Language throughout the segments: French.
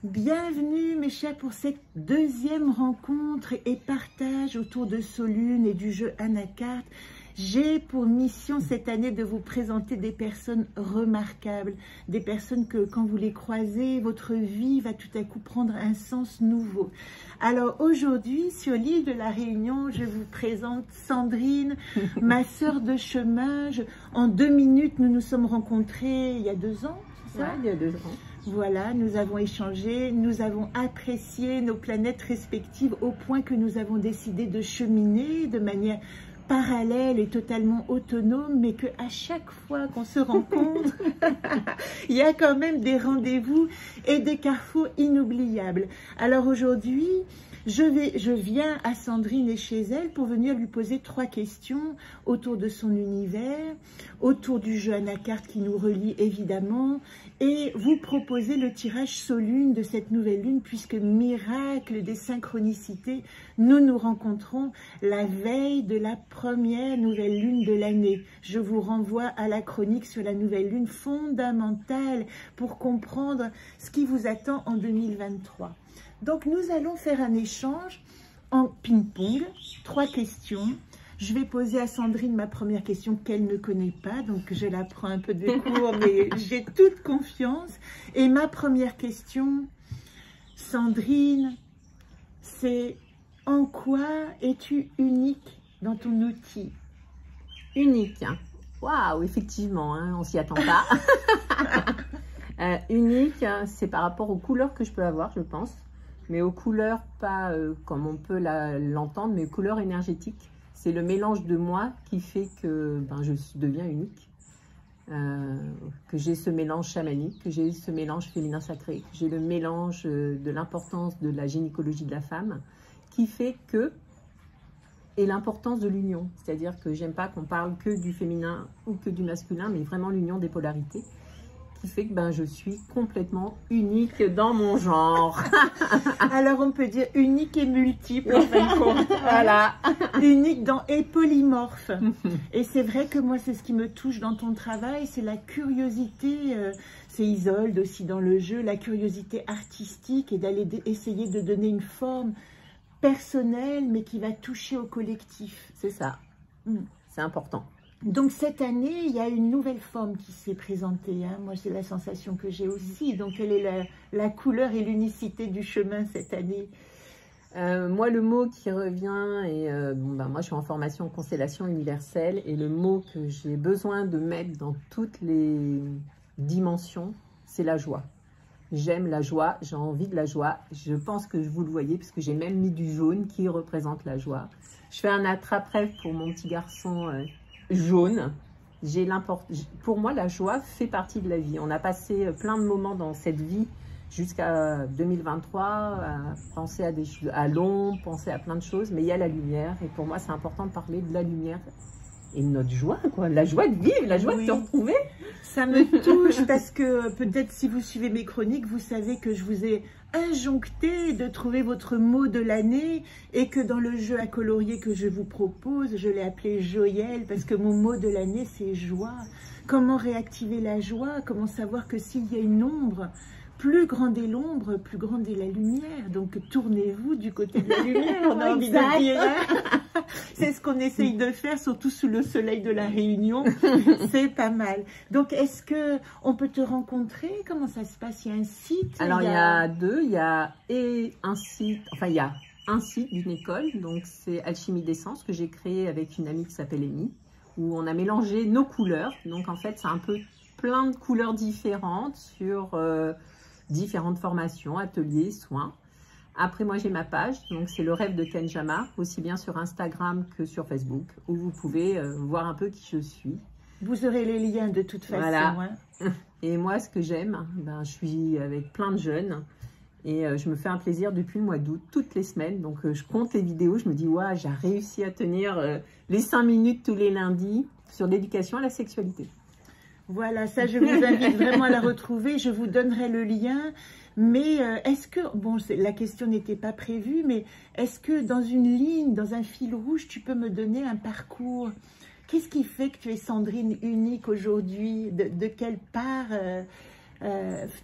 Bienvenue mes chers pour cette deuxième rencontre et partage autour de Solune et du jeu Anacartes. J'ai pour mission cette année de vous présenter des personnes remarquables, des personnes que quand vous les croisez, votre vie va tout à coup prendre un sens nouveau. Alors aujourd'hui, sur l'île de la Réunion, je vous présente Sandrine, ma sœur de chemin. En 2 minutes, nous nous sommes rencontrés il y a 2 ans, c'est ça? Ouais, il y a 2 ans. Voilà, nous avons échangé, nous avons apprécié nos planètes respectives au point que nous avons décidé de cheminer de manière parallèle et totalement autonome, mais que à chaque fois qu'on se rencontre, il y a quand même des rendez-vous et des carrefours inoubliables. Alors aujourd'hui, je viens à Sandrine et chez elle pour venir lui poser 3 questions autour de son univers, autour du jeu Anacartes qui nous relie évidemment, et vous proposer le tirage Solune de cette nouvelle lune, puisque miracle des synchronicités, nous nous rencontrons la veille de la première nouvelle lune de l'année. Je vous renvoie à la chronique sur la nouvelle lune fondamentale pour comprendre ce qui vous attend en 2023. Donc nous allons faire un échange en ping-pong, 3 questions. Je vais poser à Sandrine ma première question qu'elle ne connaît pas, donc je la prends un peu de court, mais j'ai toute confiance. Et ma première question, Sandrine, c'est en quoi es-tu unique dans ton outil? Unique. Waouh, effectivement, hein, on s'y attend pas. Unique, c'est par rapport aux couleurs que je peux avoir, je pense. Mais aux couleurs, pas comme on peut l'entendre, mais aux couleurs énergétiques. C'est le mélange de moi qui fait que je deviens unique. Que j'ai ce mélange chamanique, que j'ai ce mélange féminin sacré, que j'ai le mélange de l'importance de la gynécologie de la femme, qui fait que, et l'importance de l'union. C'est-à-dire que j'aime pas qu'on parle que du féminin ou que du masculin, mais vraiment l'union des polarités, qui fait que je suis complètement unique dans mon genre. Alors on peut dire unique et multiple en fin de compte. Voilà. Unique et polymorphe. Et c'est vrai que moi c'est ce qui me touche dans ton travail, c'est la curiosité, c'est Isolde aussi dans le jeu, la curiosité artistique et d'aller essayer de donner une forme personnelle mais qui va toucher au collectif. C'est ça, c'est important. Donc cette année, il y a une nouvelle forme qui s'est présentée. Hein. Moi, c'est la sensation que j'ai aussi. Donc, quelle est la couleur et l'unicité du chemin cette année? Moi, le mot qui revient, et moi, je suis en formation constellation universelle, et le mot que j'ai besoin de mettre dans toutes les dimensions, c'est la joie. J'aime la joie, j'ai envie de la joie. Je pense que vous le voyez, puisque j'ai même mis du jaune qui représente la joie. Je fais un attrape-rêve pour mon petit garçon jaune. Pour moi, la joie fait partie de la vie. On a passé plein de moments dans cette vie jusqu'à 2023, à penser à l'ombre, penser à plein de choses, mais il y a la lumière. Et pour moi, c'est important de parler de la lumière et de notre joie, quoi. La joie de vivre, la joie de se retrouver. Ça me touche parce que peut-être si vous suivez mes chroniques, vous savez que je vous ai injoncté de trouver votre mot de l'année et que dans le jeu à colorier que je vous propose, je l'ai appelé Joyelle parce que mon mot de l'année c'est joie. Comment réactiver la joie? Comment savoir que s'il y a une ombre, plus grande est l'ombre, plus grande est la lumière. Donc tournez-vous du côté de la lumière, on a envie de dire. C'est ce qu'on essaye de faire, surtout sous le soleil de la Réunion. C'est pas mal. Donc, est-ce que on peut te rencontrer? Comment ça se passe? Il y a un site? Alors, il y a 2. Il y a un site, enfin, il y a un site d'une école. Donc, c'est Alchimie d'essence que j'ai créé avec une amie qui s'appelle Amy, où on a mélangé nos couleurs. Donc, en fait, c'est un peu plein de couleurs différentes sur différentes formations, ateliers, soins. Après, moi, j'ai ma page, donc c'est le rêve de Kenjama, aussi bien sur Instagram que sur Facebook, où vous pouvez voir un peu qui je suis. Vous aurez les liens de toute façon. Voilà. Hein. Et moi, ce que j'aime, je suis avec plein de jeunes et je me fais un plaisir depuis le mois d'août, toutes les semaines. Donc, je compte les vidéos, je me dis, ouais, j'ai réussi à tenir les 5 minutes tous les lundis sur l'éducation à la sexualité. Voilà, ça, je vous invite vraiment à la retrouver. Je vous donnerai le lien. Mais est-ce que, bon, la question n'était pas prévue, mais est-ce que dans une ligne, dans un fil rouge, tu peux me donner un parcours? Qu'est-ce qui fait que tu es Sandrine unique aujourd'hui? De quelle part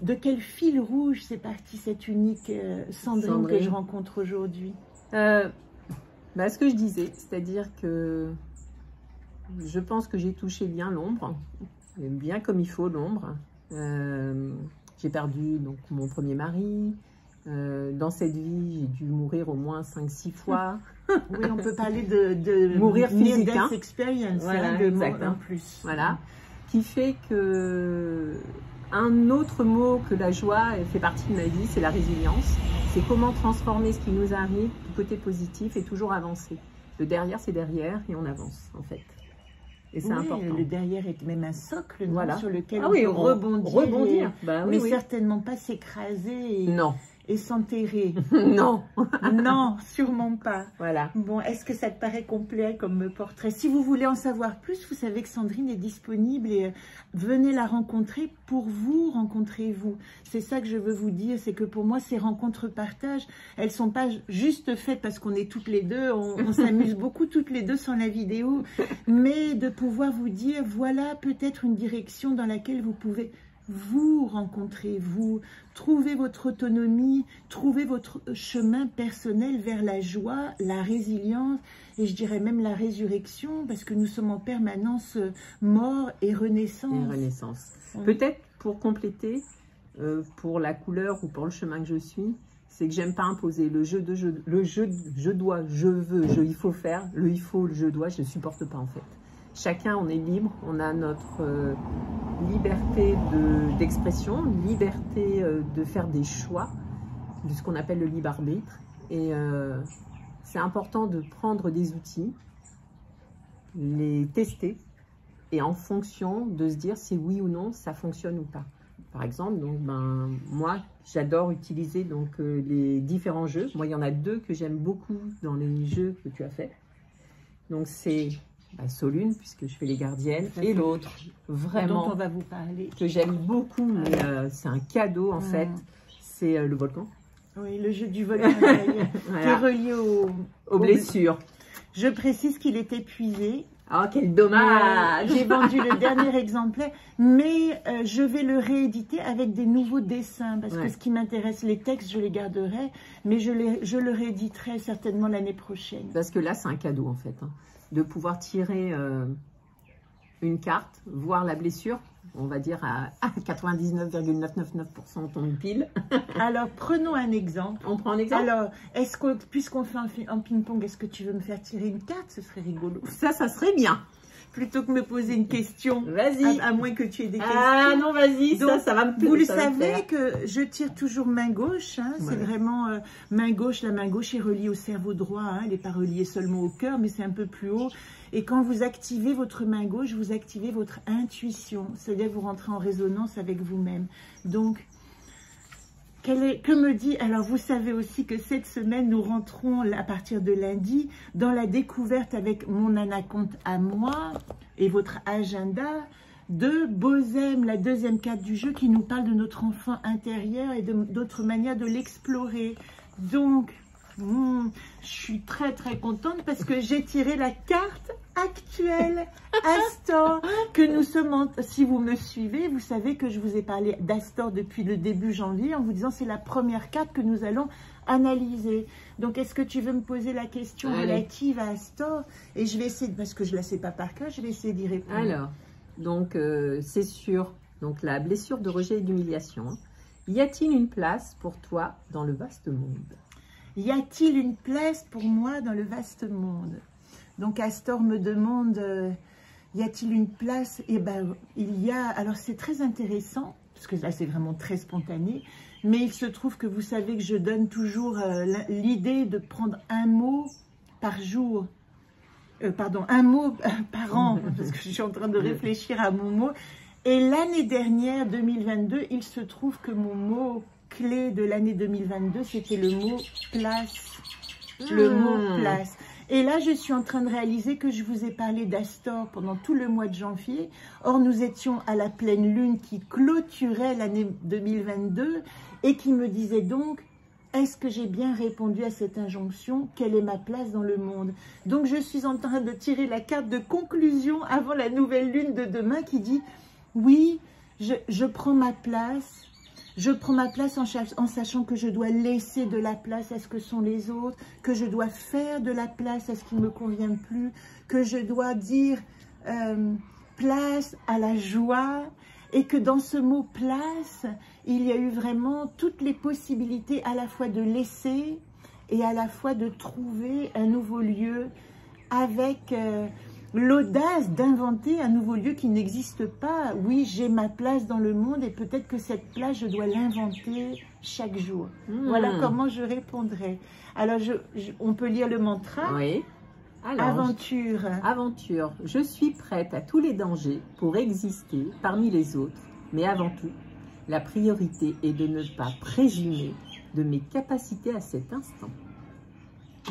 de quel fil rouge c'est parti cette unique Sandrine que je rencontre aujourd'hui? Ce que je disais, c'est-à-dire que je pense que j'ai touché bien l'ombre, bien comme il faut l'ombre. J'ai perdu donc mon premier mari. Dans cette vie, j'ai dû mourir au moins 5-6 fois. Oui, on peut parler de mourir physiquement. Experience, voilà, de exactement. En plus. Voilà, qui fait que un autre mot que la joie fait partie de ma vie, c'est la résilience. C'est comment transformer ce qui nous arrive du côté positif et toujours avancer. Le derrière, c'est derrière et on avance en fait. Et c'est important. Le derrière est même un socle voilà. Sur lequel on peut rebondir. Mais certainement pas s'écraser. Non. Et s'enterrer. Non. Non, sûrement pas. Voilà. Bon, est-ce que ça te paraît complet comme portrait? Si vous voulez en savoir plus, vous savez que Sandrine est disponible et venez la rencontrer pour vous, rencontrez-vous. C'est ça que je veux vous dire, c'est que pour moi, ces rencontres-partage, elles sont pas juste faites parce qu'on est toutes les deux, on s'amuse beaucoup toutes les deux sans la vidéo, mais de pouvoir vous dire, voilà peut-être une direction dans laquelle vous pouvez vous rencontrer, vous trouvez votre autonomie, trouvez votre chemin personnel vers la joie, la résilience et je dirais même la résurrection parce que nous sommes en permanence mort et renaissance. Peut-être pour compléter, pour la couleur ou pour le chemin que je suis, c'est que j'aime pas imposer le je dois, je veux, il faut faire, le il faut, le je dois, je ne supporte pas en fait. Chacun, on est libre, on a notre liberté d'expression, liberté de faire des choix, de ce qu'on appelle le libre arbitre. Et c'est important de prendre des outils, les tester, et en fonction de se dire si oui ou non ça fonctionne ou pas. Par exemple, donc, moi, j'adore utiliser donc, les différents jeux. Moi, il y en a 2 que j'aime beaucoup dans les jeux que tu as fait. Donc, c'est... Solune, puisque je fais les gardiennes, et l'autre, vraiment, dont on va vous parler, que j'aime beaucoup, mais c'est un cadeau en fait, c'est le volcan. Oui, le jeu du volcan qui est relié aux blessures. Je précise qu'il est épuisé. Oh, quel dommage! J'ai vendu le dernier exemplaire, mais je vais le rééditer avec des nouveaux dessins, parce que ce qui m'intéresse, les textes, je les garderai, mais je le rééditerai certainement l'année prochaine. Parce que là, c'est un cadeau en fait, de pouvoir tirer une carte, voir la blessure, on va dire à 99,999% tombe pile. Alors, prenons un exemple. On prend un exemple. Alors, puisqu'on fait un ping-pong, est-ce que tu veux me faire tirer une carte? Ce serait rigolo. Ça serait bien. Plutôt que me poser une question. Vas-y. À moins que tu aies des questions. Ah non, vas-y, ça va me plaire. Vous le savez que je tire toujours main gauche. C'est vraiment main gauche. La main gauche est reliée au cerveau droit. Elle n'est pas reliée seulement au cœur, mais c'est un peu plus haut. Et quand vous activez votre main gauche, vous activez votre intuition. C'est-à-dire que vous rentrez en résonance avec vous-même. Donc, que me dit, alors vous savez aussi que cette semaine, nous rentrons à partir de lundi dans la découverte avec mon anaconte à moi et votre agenda de Bozem, la 2e carte du jeu qui nous parle de notre enfant intérieur et d'autres manières de l'explorer. Donc, je suis très très contente parce que j'ai tiré la carte actuelle Astor que nous sommes si vous me suivez, vous savez que je vous ai parlé d'Astor depuis le début janvier en vous disant c'est la première carte que nous allons analyser. Donc est-ce que tu veux me poser la question relative à Astor? Et je vais essayer, parce que je ne la sais pas par cœur, je vais essayer d'y répondre. Alors, donc c'est sur donc, la blessure de rejet et d'humiliation. Y a-t-il une place pour toi dans le vaste monde? Y a-t-il une place pour moi dans le vaste monde? Donc Astor me demande, y a-t-il une place? Eh bien, il y a, alors c'est très intéressant, parce que là c'est vraiment très spontané, mais il se trouve que vous savez que je donne toujours l'idée de prendre un mot par jour, pardon, un mot par an, parce que je suis en train de réfléchir à mon mot. Et l'année dernière, 2022, il se trouve que mon mot clé de l'année 2022, c'était le mot place. Le mot place. Et là, je suis en train de réaliser que je vous ai parlé d'Astor pendant tout le mois de janvier. Or, nous étions à la pleine lune qui clôturait l'année 2022 et qui me disait donc, est-ce que j'ai bien répondu à cette injonction? Quelle est ma place dans le monde? Donc, je suis en train de tirer la carte de conclusion avant la nouvelle lune de demain qui dit, oui, je prends ma place. Je prends ma place en sachant que je dois laisser de la place à ce que sont les autres, que je dois faire de la place à ce qui ne me convient plus, que je dois dire place à la joie, et que dans ce mot place, il y a eu vraiment toutes les possibilités à la fois de laisser et à la fois de trouver un nouveau lieu avec l'audace d'inventer un nouveau lieu qui n'existe pas. Oui, j'ai ma place dans le monde et peut-être que cette place, je dois l'inventer chaque jour. Voilà comment je répondrai. Alors, on peut lire le mantra. Oui. Alors, aventure. Aventure. Je suis prête à tous les dangers pour exister parmi les autres. Mais avant tout, la priorité est de ne pas préjumer de mes capacités à cet instant.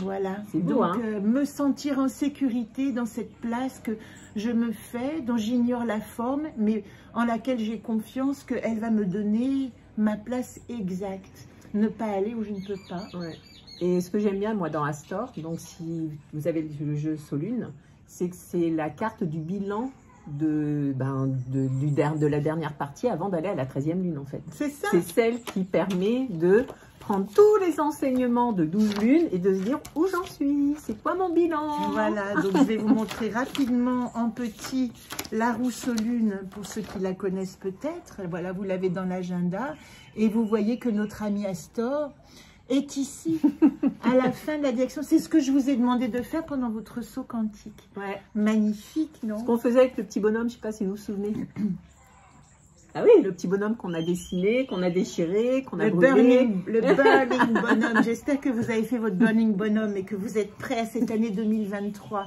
Voilà, c'est beau, donc me sentir en sécurité dans cette place que je me fais, dont j'ignore la forme, mais en laquelle j'ai confiance qu'elle va me donner ma place exacte. Ne pas aller où je ne peux pas. Ouais. Et ce que j'aime bien, moi, dans Astor, donc si vous avez le jeu Solune, c'est que c'est la carte du bilan de la dernière partie avant d'aller à la 13e lune, en fait. C'est ça. C'est celle qui permet de prendre tous les enseignements de 12 lunes et de se dire où j'en suis, c'est quoi mon bilan. Voilà, donc je vais vous montrer rapidement en petit la roue Solune pour ceux qui la connaissent peut-être. Voilà, vous l'avez dans l'agenda et vous voyez que notre ami Astor est ici, à la fin de la direction. C'est ce que je vous ai demandé de faire pendant votre saut quantique. Ouais. Magnifique, non? Ce qu'on faisait avec le petit bonhomme, je ne sais pas si vous vous souvenez. Ah oui, le petit bonhomme qu'on a dessiné, qu'on a déchiré, qu'on a brûlé. Le Burning Bonhomme. J'espère que vous avez fait votre Burning Bonhomme et que vous êtes prêts à cette année 2023.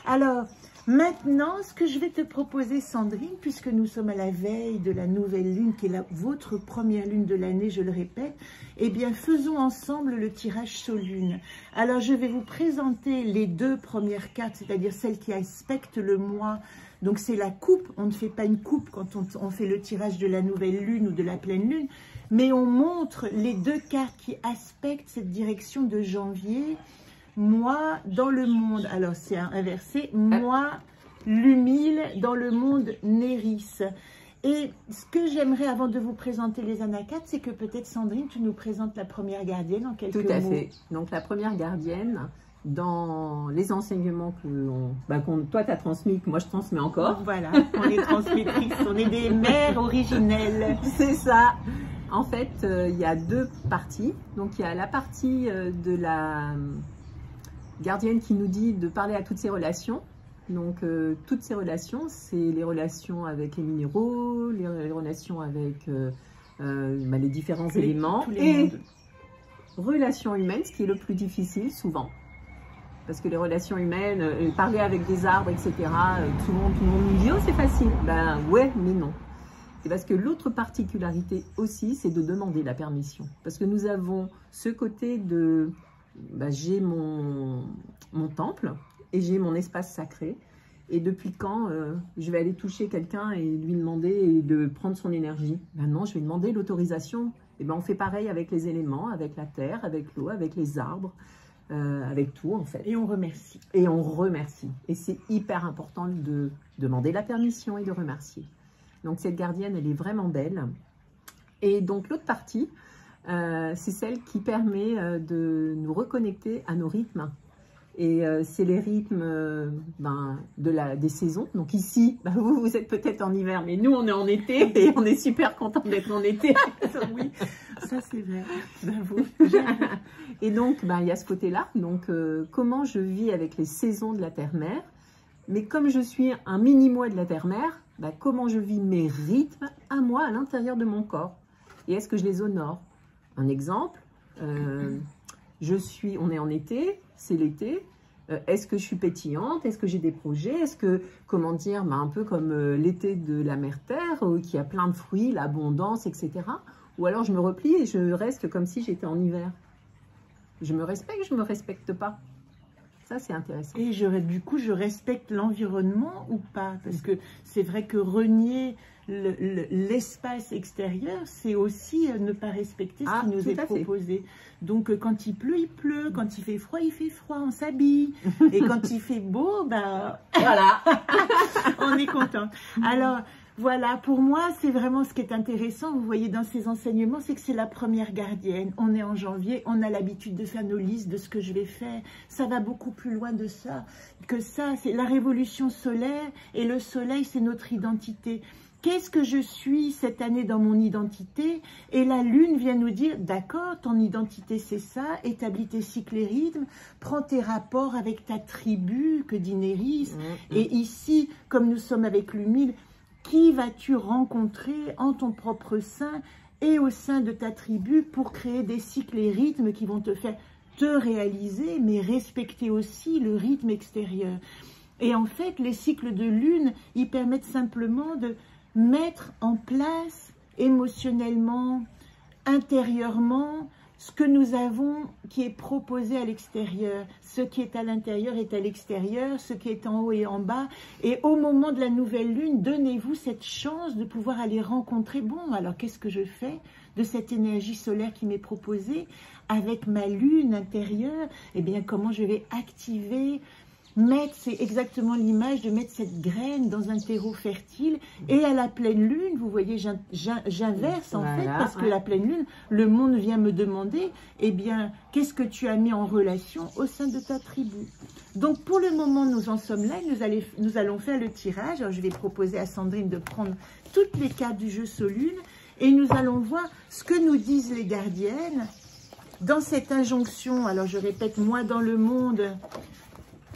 Alors, maintenant, ce que je vais te proposer, Sandrine, puisque nous sommes à la veille de la nouvelle lune, qui est votre première lune de l'année, je le répète, eh bien, faisons ensemble le tirage Solune. Alors, je vais vous présenter les deux premières cartes, c'est-à-dire celles qui aspectent le mois. Donc, c'est la coupe. On ne fait pas une coupe quand on fait le tirage de la nouvelle lune ou de la pleine lune, mais on montre les deux cartes qui aspectent cette direction de janvier. Moi dans le monde, alors c'est inversé, moi l'humile dans le monde Néris. Et ce que j'aimerais avant de vous présenter les anacates, c'est que peut-être Sandrine, tu nous présentes la première gardienne en quelques mots. Tout à fait. Donc la première gardienne, dans les enseignements que toi tu as transmis, que moi je transmets encore. Voilà, on est transmettrices, on est des mères originelles. C'est ça. En fait, il y a deux parties. Donc il y a la partie de la gardienne qui nous dit de parler à toutes ces relations. Donc, toutes ces relations, c'est les relations avec les minéraux, les relations avec les différents éléments et relations humaines, ce qui est le plus difficile souvent. Parce que les relations humaines, parler avec des arbres, etc., souvent tout le monde nous dit « Oh, c'est facile !» Ben ouais, mais non. C'est parce que l'autre particularité aussi, c'est de demander la permission. Parce que nous avons ce côté de... j'ai mon temple et j'ai mon espace sacré. Et depuis quand je vais aller toucher quelqu'un et lui demander de prendre son énergie? Non, je vais demander l'autorisation. Et on fait pareil avec les éléments, avec la terre, avec l'eau, avec les arbres, avec tout en fait. Et on remercie. Et on remercie. Et c'est hyper important de demander la permission et de remercier. Donc cette gardienne, elle est vraiment belle. Et donc l'autre partie, c'est celle qui permet de nous reconnecter à nos rythmes. Et c'est les rythmes des saisons. Donc ici, vous êtes peut-être en hiver, mais nous, on est en été et on est super contents d'être en été. Oui, ça c'est vrai. Et donc, il y a ce côté-là. Donc, comment je vis avec les saisons de la Terre-Mère. Mais comme je suis un mini-moi de la Terre-Mère, comment je vis mes rythmes à moi, à l'intérieur de mon corps. Et est-ce que je les honore? Un exemple, on est en été, c'est l'été. Est-ce que je suis pétillante? Est-ce que j'ai des projets? Est-ce que, comment dire, un peu comme l'été de la mère Terre, qui a plein de fruits, l'abondance, etc. Ou alors je me replie et je reste comme si j'étais en hiver. Je me respecte, je ne me respecte pas. Ça, c'est intéressant. Et du coup, je respecte l'environnement ou pas? Parce que c'est vrai que renier l'espace extérieur, c'est aussi ne pas respecter ce qui nous est proposé. Donc, quand il pleut, quand il fait froid, on s'habille. Et quand il fait beau, voilà, on est content. Alors, Voilà, pour moi, c'est vraiment ce qui est intéressant, vous voyez, dans ces enseignements, c'est que c'est la première gardienne. On est en janvier, on a l'habitude de faire nos listes de ce que je vais faire. Ça va beaucoup plus loin de ça, que ça. C'est la révolution solaire, et le soleil, c'est notre identité. Qu'est-ce que je suis cette année dans mon identité? Et la lune vient nous dire, d'accord, ton identité c'est ça, établis tes cycles et rythmes, prends tes rapports avec ta tribu, que dit Néris. Et ici, comme nous sommes avec l'humile, qui vas-tu rencontrer en ton propre sein et au sein de ta tribu pour créer des cycles et rythmes qui vont te faire te réaliser, mais respecter aussi le rythme extérieur. Et en fait, les cycles de lune, ils permettent simplement de mettre en place émotionnellement, intérieurement, ce que nous avons qui est proposé à l'extérieur. Ce qui est à l'intérieur est à l'extérieur, ce qui est en haut et en bas. Et au moment de la nouvelle lune, donnez-vous cette chance de pouvoir aller rencontrer, bon, alors qu'est-ce que je fais de cette énergie solaire qui m'est proposée avec ma lune intérieure? Eh bien, comment je vais activer, mettre, c'est exactement l'image de mettre cette graine dans un terreau fertile. Et à la pleine lune, vous voyez, j'inverse en fait, parce que la pleine lune, le monde vient me demander, eh bien, qu'est-ce que tu as mis en relation au sein de ta tribu? Donc, pour le moment, nous en sommes là, nous allons faire le tirage. Alors, je vais proposer à Sandrine de prendre toutes les cartes du jeu Solune, et nous allons voir ce que nous disent les gardiennes dans cette injonction. Alors, je répète, moi dans le monde,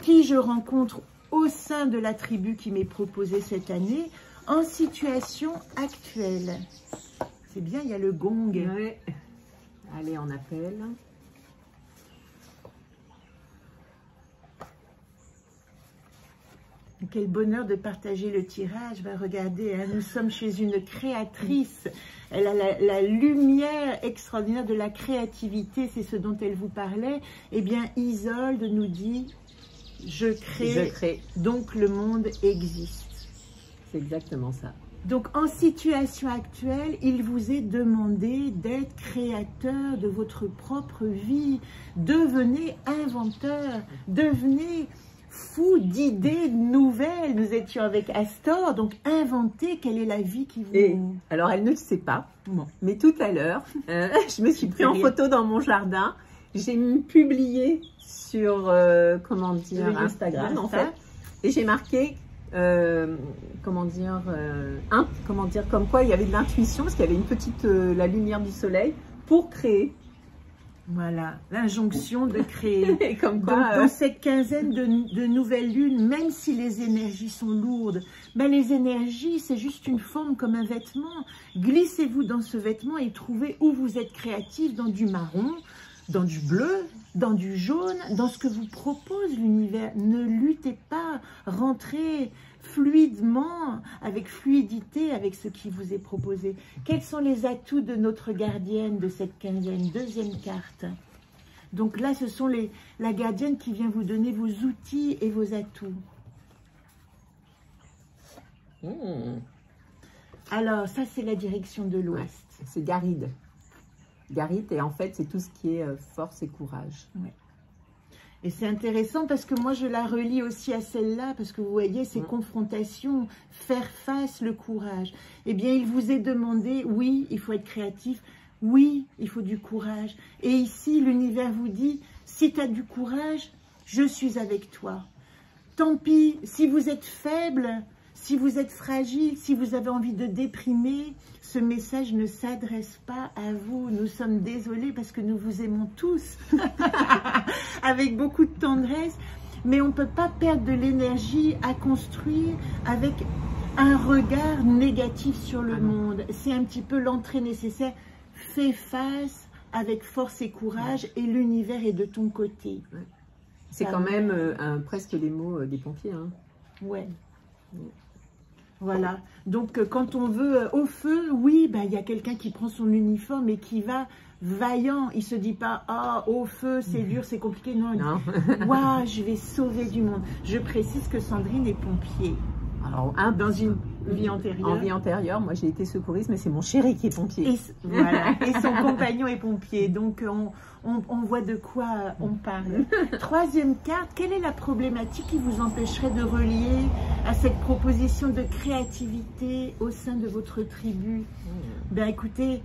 qui je rencontre au sein de la tribu qui m'est proposée cette année, en situation actuelle. C'est bien, il y a le gong. Oui. Allez, on appelle. Quel bonheur de partager le tirage. Regardez, hein, nous sommes chez une créatrice. Elle a la lumière extraordinaire de la créativité, c'est ce dont elle vous parlait. Eh bien, Isolde nous dit... Je crée, donc le monde existe. C'est exactement ça. Donc, en situation actuelle, il vous est demandé d'être créateur de votre propre vie. Devenez inventeur, devenez fou d'idées nouvelles. Nous étions avec Astor, donc inventez quelle est la vie qui vous... Et alors, elle ne le sait pas, mais tout à l'heure, je me suis pris en photo dans mon jardin. J'ai publié sur, comment dire, Instagram, en fait. Et j'ai marqué, comme quoi il y avait de l'intuition, parce qu'il y avait une petite, la lumière du soleil, pour créer. Voilà, l'injonction de créer. Et comme quoi, donc, dans cette quinzaine de nouvelles lunes, même si les énergies sont lourdes, ben les énergies, c'est juste une forme comme un vêtement. Glissez-vous dans ce vêtement et trouvez où vous êtes créatif, dans du marron, dans du bleu, dans du jaune, dans ce que vous propose l'univers. Ne luttez pas, rentrez fluidement, avec fluidité, avec ce qui vous est proposé. Quels sont les atouts de notre gardienne de cette quinzaine? Deuxième carte. Donc là, ce sont la gardienne qui vient vous donner vos outils et vos atouts. Alors, ça, c'est la direction de l'Ouest. C'est Garide. Garide, et en fait, c'est tout ce qui est force et courage. Ouais. Et c'est intéressant parce que moi, je la relie aussi à celle-là, parce que vous voyez, ces confrontations, faire face, le courage. Eh bien, il vous est demandé, oui, il faut être créatif, oui, il faut du courage. Et ici, l'univers vous dit, si tu as du courage, je suis avec toi. Tant pis, si vous êtes faible, si vous êtes fragile, si vous avez envie de déprimer, ce message ne s'adresse pas à vous. Nous sommes désolés parce que nous vous aimons tous avec beaucoup de tendresse, mais on ne peut pas perdre de l'énergie à construire avec un regard négatif sur le monde. C'est un petit peu l'entrée nécessaire. Fais face avec force et courage et l'univers est de ton côté. C'est quand même presque les mots des pompiers. Hein. Ouais. Voilà, donc quand on veut au feu, oui, ben, y a quelqu'un qui prend son uniforme et qui va vaillant. Il ne se dit pas, ah, au feu, c'est dur, c'est compliqué. Non, il dit, waouh, je vais sauver du monde. Je précise que Sandrine est pompier. Alors, dans une vie antérieure. En vie antérieure, moi j'ai été secouriste, mais c'est mon chéri qui est pompier. Et, voilà, et son compagnon est pompier. Donc on voit de quoi on parle. Troisième carte, quelle est la problématique qui vous empêcherait de relier à cette proposition de créativité au sein de votre tribu? Ben écoutez,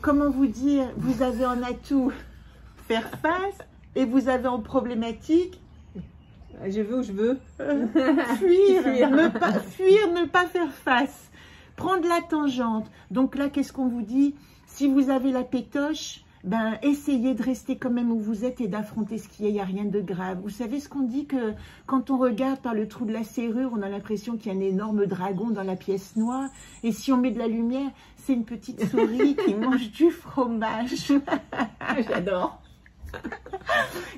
comment vous dire, vous avez en atout faire face et vous avez en problématique je veux où je veux. Fuir, ne pas faire face, prendre la tangente. Donc là, qu'est-ce qu'on vous dit? Si vous avez la pétoche, ben essayez de rester quand même où vous êtes et d'affronter ce qu'il y a. Il n'y a rien de grave. Vous savez ce qu'on dit, que quand on regarde par le trou de la serrure, on a l'impression qu'il y a un énorme dragon dans la pièce noire. Et si on met de la lumière, c'est une petite souris qui mange du fromage. J'adore.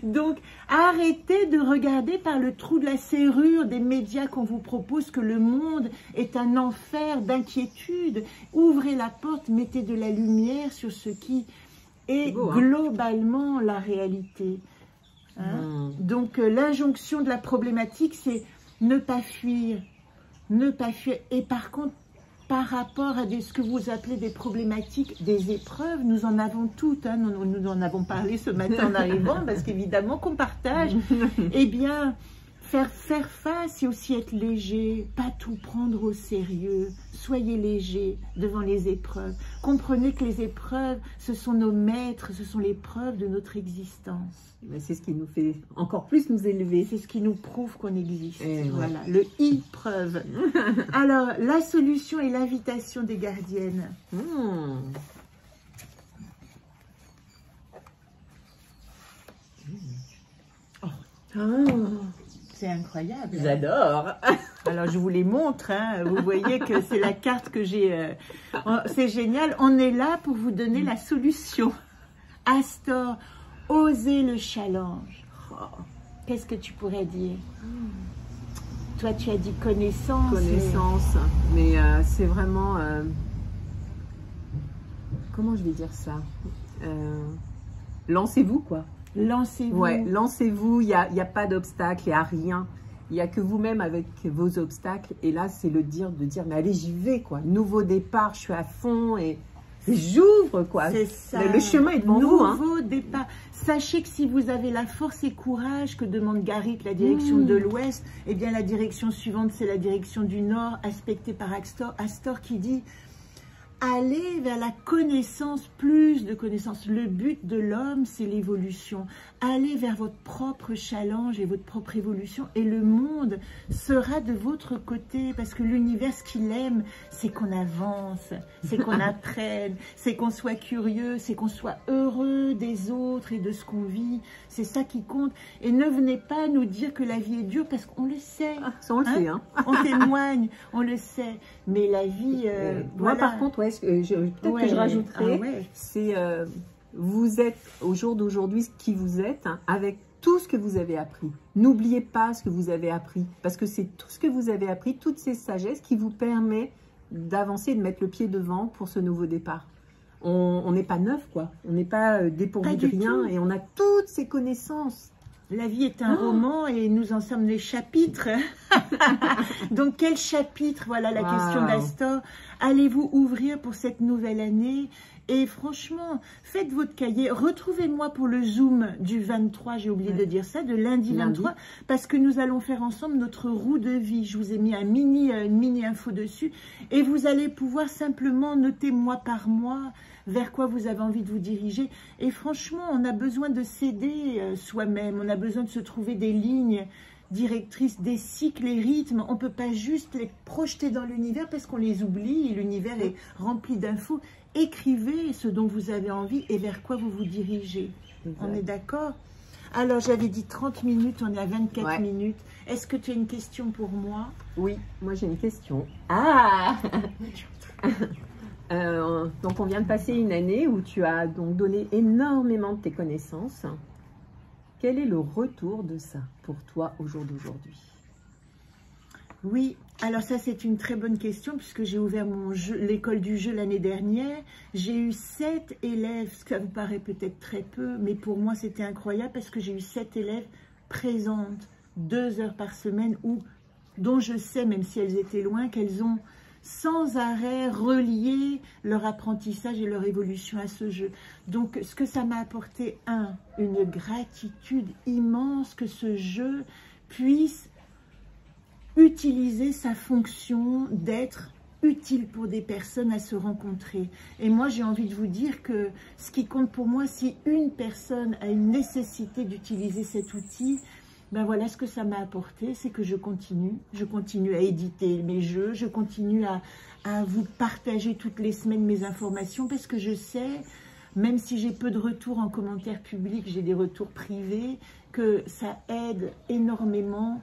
Donc, arrêtez de regarder par le trou de la serrure des médias qu'on vous propose que le monde est un enfer d'inquiétude. Ouvrez la porte, mettez de la lumière sur ce qui est beau, globalement la réalité. Donc, l'injonction de la problématique, c'est ne pas fuir. Ne pas fuir. Et par contre, par rapport à ce que vous appelez des problématiques, des épreuves, nous en avons toutes. Hein, nous en avons parlé ce matin en arrivant, parce qu'évidemment qu'on partage. Eh bien, faire face, c'est aussi être léger, pas tout prendre au sérieux. Soyez léger devant les épreuves. Comprenez que les épreuves, ce sont nos maîtres, ce sont les preuves de notre existence. C'est ce qui nous fait encore plus nous élever. C'est ce qui nous prouve qu'on existe. Voilà, ouais. le i-preuve. Alors, la solution et l'invitation des gardiennes. C'est incroyable. J'adore. Alors, je vous les montre. Hein. Vous voyez que c'est la carte que j'ai. C'est génial. On est là pour vous donner la solution. Astor, osez le challenge. Qu'est-ce que tu pourrais dire? Toi, tu as dit connaissance. Connaissance. Mais c'est vraiment... comment je vais dire ça? Lancez-vous, quoi. Lancez-vous. Ouais, lancez-vous. Il n'y a pas d'obstacle, il n'y a rien. Il n'y a que vous-même avec vos obstacles. Et là, c'est de dire, mais allez, j'y vais, quoi. Nouveau départ, je suis à fond et j'ouvre, quoi. C'est ça. Le chemin est devant vous. Nouveau départ. Sachez que si vous avez la force et courage que demande Garit, la direction de l'Ouest, eh bien, la direction suivante, c'est la direction du Nord, aspectée par Astor qui dit... Allez vers la connaissance, plus de connaissance. Le but de l'homme, c'est l'évolution. Allez vers votre propre challenge et votre propre évolution. Et le monde sera de votre côté. Parce que l'univers, ce qu'il aime, c'est qu'on avance, c'est qu'on apprenne, c'est qu'on soit curieux, c'est qu'on soit heureux des autres et de ce qu'on vit. C'est ça qui compte. Et ne venez pas nous dire que la vie est dure, parce qu'on le sait. Ça, on le sait. Hein. On témoigne, on le sait. Mais la vie... moi, par contre, ouais, peut-être que je rajouterais, c'est vous êtes au jour d'aujourd'hui ce qui vous êtes, hein, avec tout ce que vous avez appris. N'oubliez pas ce que vous avez appris, parce que c'est tout ce que vous avez appris, toutes ces sagesses qui vous permet d'avancer, de mettre le pied devant pour ce nouveau départ. On n'est pas neuf, quoi. On n'est pas dépourvu de rien, et on a toutes ces connaissances. La vie est un roman et nous en sommes les chapitres. Donc, quel chapitre? Voilà la question d'Astor. Allez-vous ouvrir pour cette nouvelle année? Et franchement, faites votre cahier. Retrouvez-moi pour le Zoom du 23, j'ai oublié de dire ça, de lundi 23, parce que nous allons faire ensemble notre roue de vie. Je vous ai mis une mini info dessus. Et vous allez pouvoir simplement noter mois par mois vers quoi vous avez envie de vous diriger. Et franchement, on a besoin de s'aider soi-même. On a besoin de se trouver des lignes directrices, des cycles et rythmes. On ne peut pas juste les projeter dans l'univers parce qu'on les oublie. L'univers est rempli d'infos. Écrivez ce dont vous avez envie et vers quoi vous vous dirigez. On est d'accord? Alors, j'avais dit 30 minutes, on est à 24 minutes. Est-ce que tu as une question pour moi? Oui, moi j'ai une question. Donc, on vient de passer une année où tu as donc donné énormément de tes connaissances. Quel est le retour de ça pour toi au jour d'aujourd'hui? Oui, alors ça c'est une très bonne question puisque j'ai ouvert l'école du jeu l'année dernière. J'ai eu 7 élèves, ça vous paraît peut-être très peu, mais pour moi c'était incroyable parce que j'ai eu 7 élèves présentes 2 heures par semaine dont je sais, même si elles étaient loin, qu'elles ont sans arrêt relier leur apprentissage et leur évolution à ce jeu. Donc, ce que ça m'a apporté, une gratitude immense que ce jeu puisse utiliser sa fonction d'être utile pour des personnes à se rencontrer. Et moi, j'ai envie de vous dire que ce qui compte pour moi, si une personne a une nécessité d'utiliser cet outil, ben voilà ce que ça m'a apporté, c'est que je continue à éditer mes jeux, je continue à vous partager toutes les semaines mes informations, parce que je sais, même si j'ai peu de retours en commentaire public, j'ai des retours privés, que ça aide énormément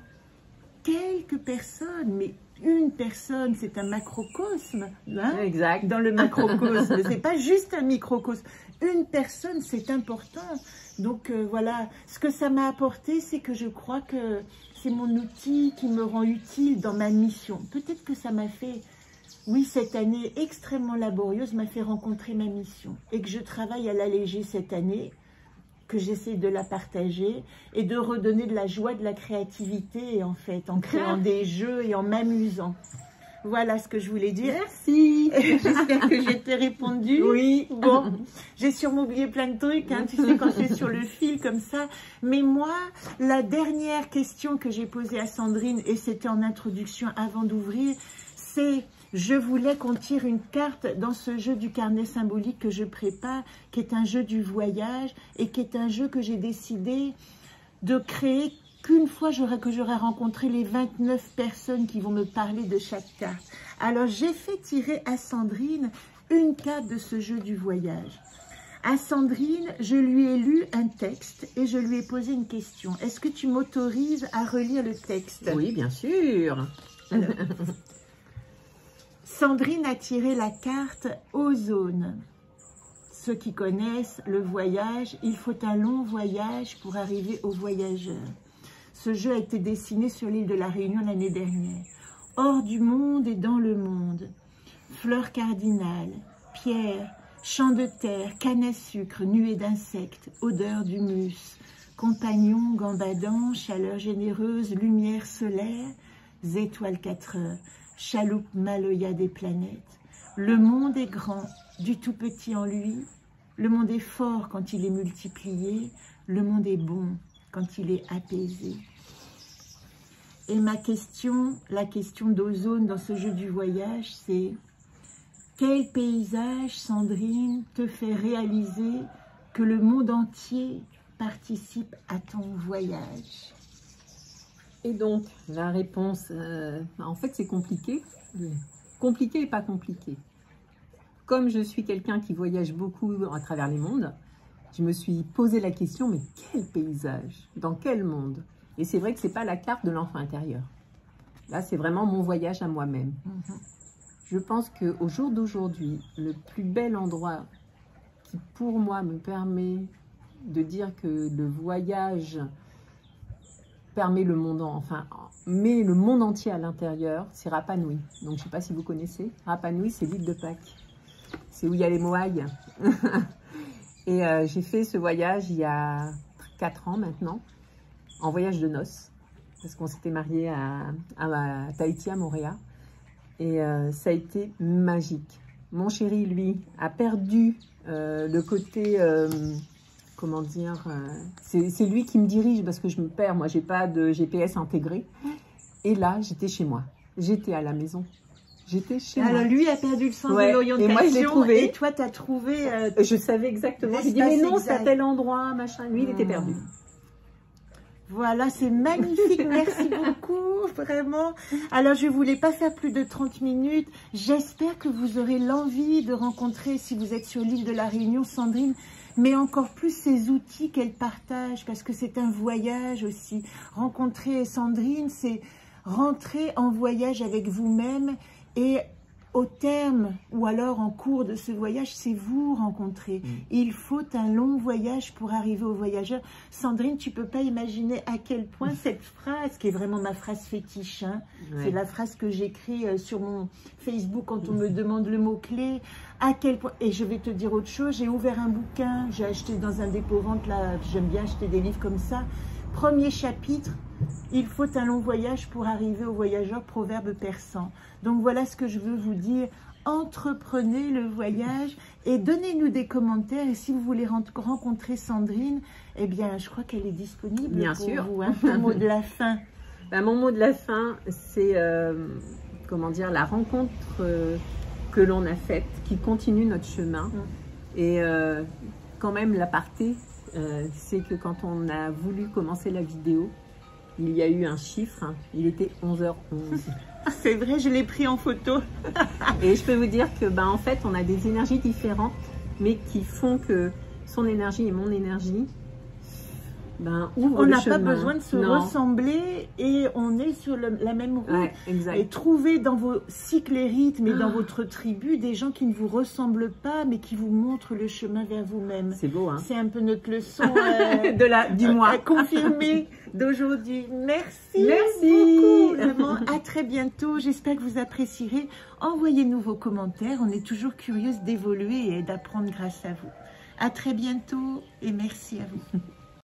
quelques personnes, mais une personne, c'est un macrocosme, hein, exact. Dans le macrocosme, c'est pas juste un microcosme. Une personne, c'est important. Donc voilà, ce que ça m'a apporté, c'est que je crois que c'est mon outil qui me rend utile dans ma mission. Peut-être que ça m'a fait, oui, cette année extrêmement laborieuse m'a fait rencontrer ma mission et que je travaille à l'alléger cette année, que j'essaie de la partager et de redonner de la joie, de la créativité, en fait, en créant des jeux et en m'amusant. Voilà ce que je voulais dire. Merci. J'espère que j'ai été répondu. Oui. Bon, j'ai sûrement oublié plein de trucs, hein, tu sais, quand je suis sur le fil comme ça. Mais moi, la dernière question que j'ai posée à Sandrine, et c'était en introduction avant d'ouvrir, c'est... Je voulais qu'on tire une carte dans ce jeu du carnet symbolique que je prépare, qui est un jeu du voyage et qui est un jeu que j'ai décidé de créer qu'une fois que j'aurai rencontré les 29 personnes qui vont me parler de chaque carte. Alors, j'ai fait tirer à Sandrine une carte de ce jeu du voyage. À Sandrine, je lui ai lu un texte et je lui ai posé une question. Est-ce que tu m'autorises à relire le texte? Oui, bien sûr. Alors, Sandrine a tiré la carte Ozone. Ceux qui connaissent le voyage, il faut un long voyage pour arriver au voyageur. Ce jeu a été dessiné sur l'île de la Réunion l'année dernière. Hors du monde et dans le monde. Fleurs cardinales, pierres, champs de terre, canne à sucre, nuées d'insectes, odeur d'humus, compagnons gambadants, chaleur généreuse, lumière solaire, étoiles 4 heures. Chaloupe Maloya des planètes. Le monde est grand, du tout petit en lui. Le monde est fort quand il est multiplié. Le monde est bon quand il est apaisé. Et ma question, la question d'Ozone dans ce jeu du voyage, c'est quel paysage, Sandrine, te fait réaliser que le monde entier participe à ton voyage? Et donc, la réponse, en fait, c'est compliqué. Compliqué et pas compliqué. Comme je suis quelqu'un qui voyage beaucoup à travers les mondes, je me suis posé la question, mais quel paysage? Dans quel monde? Et c'est vrai que ce n'est pas la carte de l'enfant intérieur. Là, c'est vraiment mon voyage à moi-même. Je pense qu'au jour d'aujourd'hui, le plus bel endroit qui, pour moi, me permet de dire que le voyage permet le monde, met le monde entier à l'intérieur, c'est Rapa Nui. Donc, je ne sais pas si vous connaissez. Rapa Nui, c'est l'île de Pâques. C'est où il y a les Moaïs. Et j'ai fait ce voyage il y a 4 ans maintenant, en voyage de noces, parce qu'on s'était mariés à Tahiti, à Montréal. Et ça a été magique. Mon chéri, lui, a perdu le côté... comment dire, c'est lui qui me dirige parce que je me perds, moi j'ai pas de GPS intégré. Et là, j'étais chez moi, j'étais à la maison, j'étais chez moi. Alors lui a perdu le sens de l'orientation et moi je l'ai trouvé. Et toi tu as trouvé... je savais exactement, j'ai dit mais non c'est à tel endroit, machin, lui il était perdu. Voilà, c'est magnifique, merci beaucoup, vraiment. Alors, je ne voulais pas faire plus de 30 minutes. J'espère que vous aurez l'envie de rencontrer, si vous êtes sur l'île de la Réunion, Sandrine, mais encore plus ces outils qu'elle partage, parce que c'est un voyage aussi. Rencontrer Sandrine, c'est rentrer en voyage avec vous-même et au terme ou alors en cours de ce voyage, c'est vous rencontrer. Il faut un long voyage pour arriver au voyageur. Sandrine, tu ne peux pas imaginer à quel point cette phrase, qui est vraiment ma phrase fétiche, hein, c'est la phrase que j'écris sur mon Facebook quand on me demande le mot-clé, à quel point, et je vais te dire autre chose, j'ai ouvert un bouquin, j'ai acheté dans un dépôt-vente, là, j'aime bien acheter des livres comme ça, premier chapitre, Il faut un long voyage pour arriver au voyageur, proverbe persan. Donc voilà ce que je veux vous dire. Entreprenez le voyage et donnez-nous des commentaires. Et si vous voulez rencontrer Sandrine, eh bien, je crois qu'elle est disponible Bien pour sûr. vous. Hein, un mot de la fin. Ben, mon mot de la fin, c'est comment dire, la rencontre que l'on a faite, qui continue notre chemin. Et quand même, l'aparté, c'est que quand on a voulu commencer la vidéo, il y a eu un chiffre, hein, il était 11h11. C'est vrai, je l'ai pris en photo. Et je peux vous dire que, ben, en fait, on a des énergies différentes, mais qui font que son énergie et mon énergie, ben, on n'a pas besoin de se ressembler et on est sur la même route. Ouais, exact. Et trouvez dans vos cycles et rythmes et dans votre tribu des gens qui ne vous ressemblent pas mais qui vous montrent le chemin vers vous-même. C'est beau, hein? C'est un peu notre leçon du mois confirmée d'aujourd'hui. Merci beaucoup. Vraiment, à très bientôt. J'espère que vous apprécierez. Envoyez-nous vos commentaires. On est toujours curieuse d'évoluer et d'apprendre grâce à vous. À très bientôt et merci à vous.